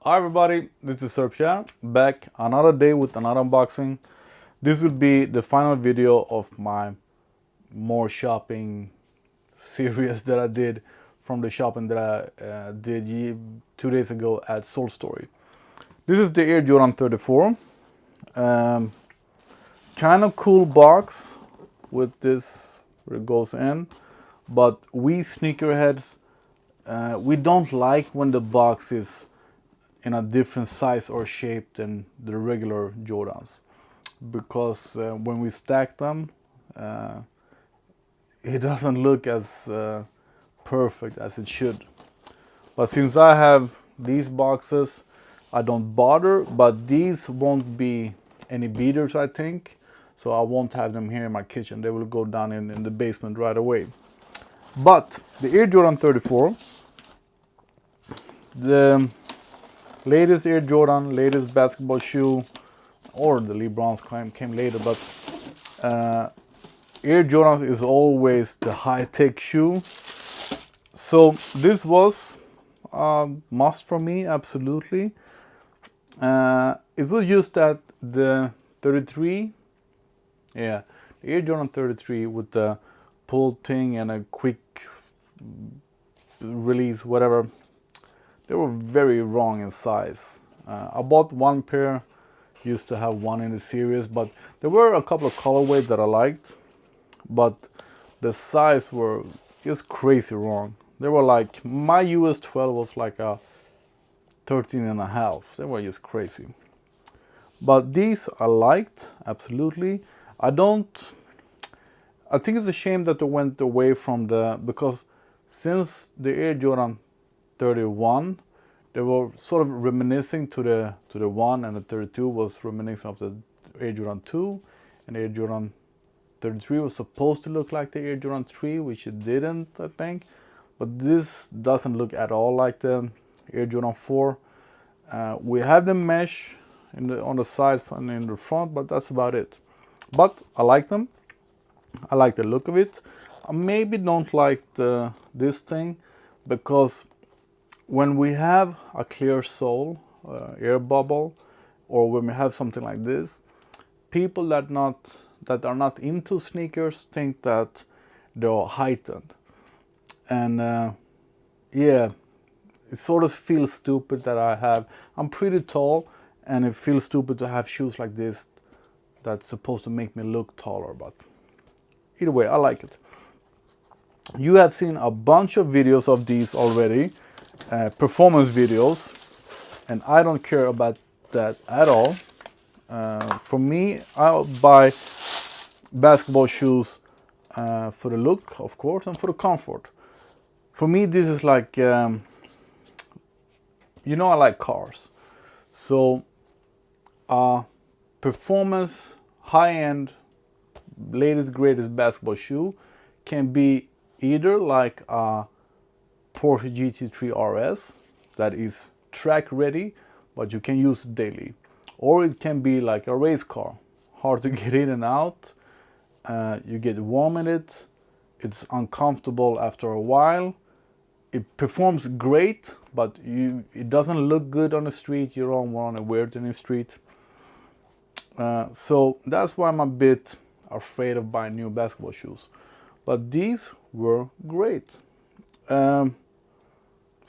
Hi everybody, this is Serbia, back another day with another unboxing. This will be the final video of my more shopping series that I did from the shopping that I did 2 days ago at Solestory. This is the Air Jordan 34. Kind of cool box with this where it goes in, but we sneakerheads, we don't like when the box is in a different size or shape than the regular Jordans, because when we stack them, it doesn't look as perfect as it should. But since I have these boxes, I don't bother, but these won't be any beaters, I think, so I won't have them here in my kitchen. They will go down in the basement right away. But the Air Jordan 34, the latest Air Jordan, latest basketball shoe, or the LeBron's came later, but Air Jordan is always the high-tech shoe. So this was a must for me, absolutely. It was just that the 33, the Air Jordan 33 with the pull thing and a quick release, whatever, they were very wrong in size. I bought one pair, used to have one in the series, but there were a couple of colorways that I liked, but the size were just crazy wrong. They were like, my US 12 was like a 13 and a half. They were just crazy. But these I liked, absolutely. I think it's a shame that they went away from because since the Air Jordan 31, they were sort of reminiscing to the 1, and the 32 was reminiscing of the Air Jordan 2, and the Air Jordan 33 was supposed to look like the Air Jordan 3, which it didn't, I think. But this doesn't look at all like the Air Jordan 4. We have the mesh on the sides and in the front, but that's about it. But I like them. I like the look of it. I maybe don't like this thing, because when we have a clear sole, air bubble, or when we have something like this, people that are not into sneakers think that they're heightened. And yeah, it sort of feels stupid that I'm pretty tall, and it feels stupid to have shoes like this that's supposed to make me look taller. But either way, I like it. You have seen a bunch of videos of these already, performance videos, and I don't care about that at all. For me, I'll buy basketball shoes for the look, of course, and for the comfort. For me, this is like, I like cars. So, performance, high-end, latest, greatest basketball shoe can be either like a Porsche GT3 RS that is track ready, but you can use it daily. Or it can be like a race car, hard to get in and out. You get warm in it. It's uncomfortable after a while. It performs great, but it doesn't look good on the street. You don't want to wear it in the street. So that's why I'm a bit afraid of buying new basketball shoes. But these were great.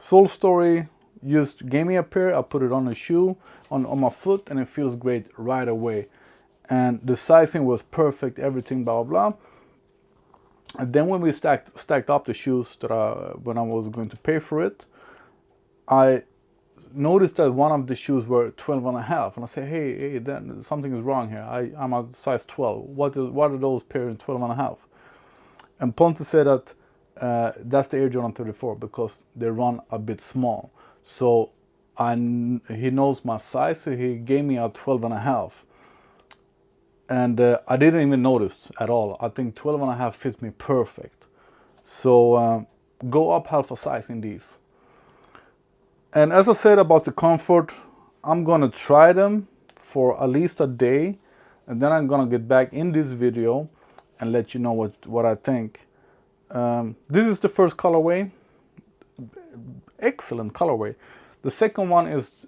Solestory just gave me a pair. I put it on a shoe, on my foot, and it feels great right away. And the sizing was perfect, everything, blah, blah, blah. And then when we stacked up the shoes when I was going to pay for it, I noticed that one of the shoes were 12 and a half. And I said, hey, then something is wrong here. I'm a size 12. What are those pairs in 12 and a half? And Ponte said that that's the Air Jordan 34 because they run a bit small. So he knows my size, so he gave me a 12 and a half. And I didn't even notice at all. I think 12 and a half fits me perfect. So go up half a size in these. And as I said about the comfort, I'm gonna try them for at least a day, and then I'm gonna get back in this video and let you know what I think. This is the first colorway. Excellent colorway. The second one is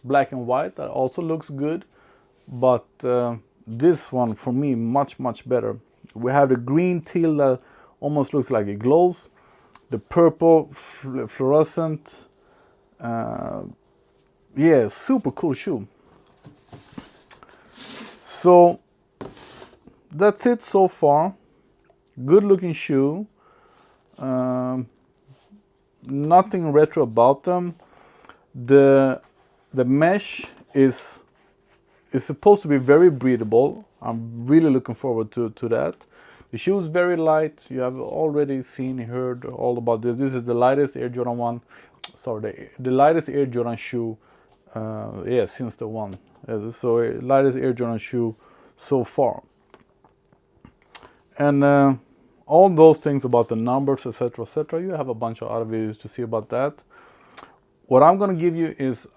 black and white. That also looks good, but this one for me much better. We have the green teal that almost looks like it glows, the purple fluorescent. Yeah, super cool shoe. So that's it so far. Good looking shoe. Nothing retro about them. The mesh is supposed to be very breathable. I'm really looking forward to that. The shoe is very light. You have already seen, heard all about this. This is the lightest Air Jordan 1. Sorry, the lightest Air Jordan shoe. Yeah, since the one. So lightest Air Jordan shoe so far. And all those things about the numbers, etc., etc. You have a bunch of other videos to see about that. What I'm gonna give you is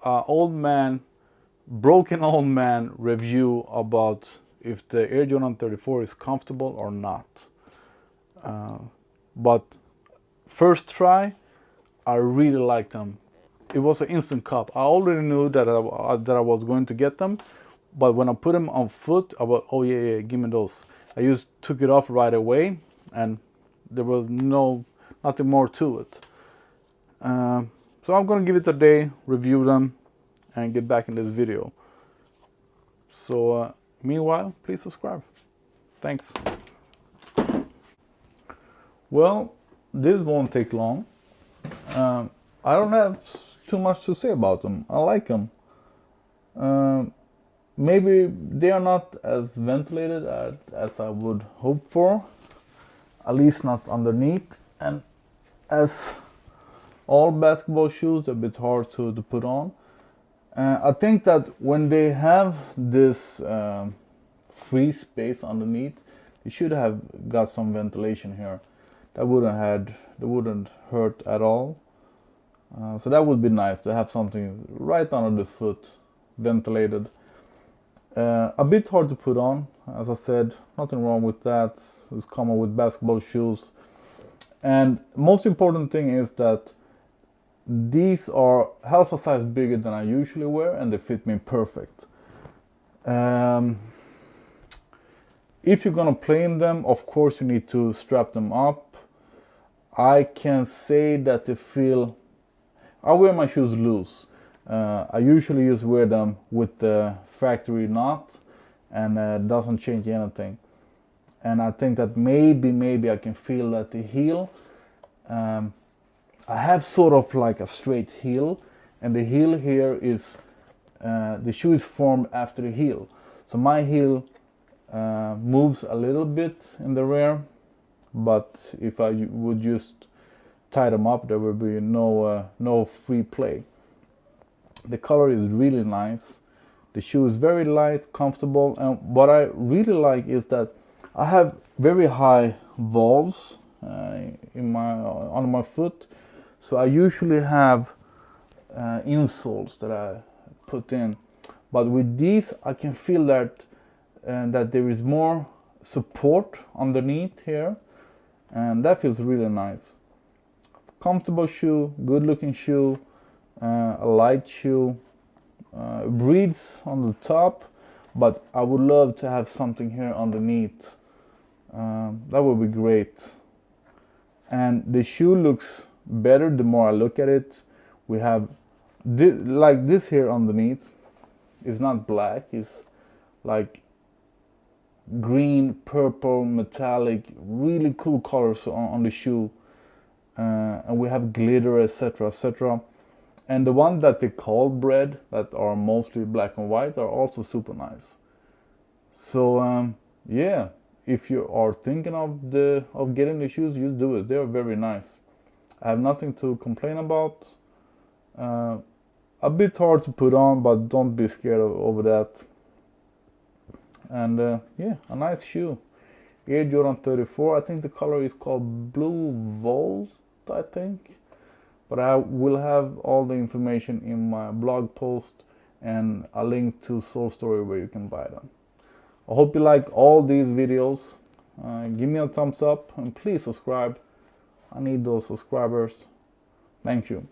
broken old man review about if the Air Jordan 34 is comfortable or not. But first try, I really liked them. It was an instant cop. I already knew that I was going to get them, but when I put them on foot, I was, oh yeah, give me those. I just took it off right away, and there was nothing more to it. So I'm gonna give it a day, review them, and get back in this video. So meanwhile, please subscribe. Thanks. Well, this won't take long. I don't have too much to say about them. I like them. Maybe they are not as ventilated as I would hope for, at least not underneath. And as all basketball shoes, they're a bit hard to put on. I think that when they have this free space underneath, they should have got some ventilation here. That wouldn't hurt at all. So that would be nice to have something right under the foot, ventilated. A bit hard to put on, as I said, nothing wrong with that. It's common with basketball shoes. And most important thing is that these are half a size bigger than I usually wear, and they fit me perfect. If you're gonna play in them, of course you need to strap them up. I can say that they feel, I wear my shoes loose. I usually just wear them with the factory knot, and it doesn't change anything. And I think that maybe I can feel that the heel, I have sort of like a straight heel, and the heel here is, the shoe is formed after the heel. So my heel moves a little bit in the rear, but if I would just tie them up, there would be no free play. The color is really nice. The shoe is very light, comfortable, and what I really like is that I have very high valves on my foot. So I usually have insoles that I put in, but with these I can feel that there is more support underneath here, and that feels really nice. Comfortable shoe, good looking shoe, a light shoe. Breathes on the top, but I would love to have something here underneath. That would be great. And the shoe looks better the more I look at it. We have like this here underneath. It's not black, it's like green, purple, metallic, really cool colors on the shoe. And we have glitter, etc., etc. And the one that they call bread, that are mostly black and white, are also super nice. So yeah, if you are thinking of getting the shoes, just do it. They are very nice. I have nothing to complain about. A bit hard to put on, but don't be scared over that. And yeah, a nice shoe. Air Jordan 34. I think the color is called Blue Volt, I think. But I will have all the information in my blog post and a link to Solestory where you can buy them. I hope you like all these videos. Give me a thumbs up and please subscribe. I need those subscribers. Thank you.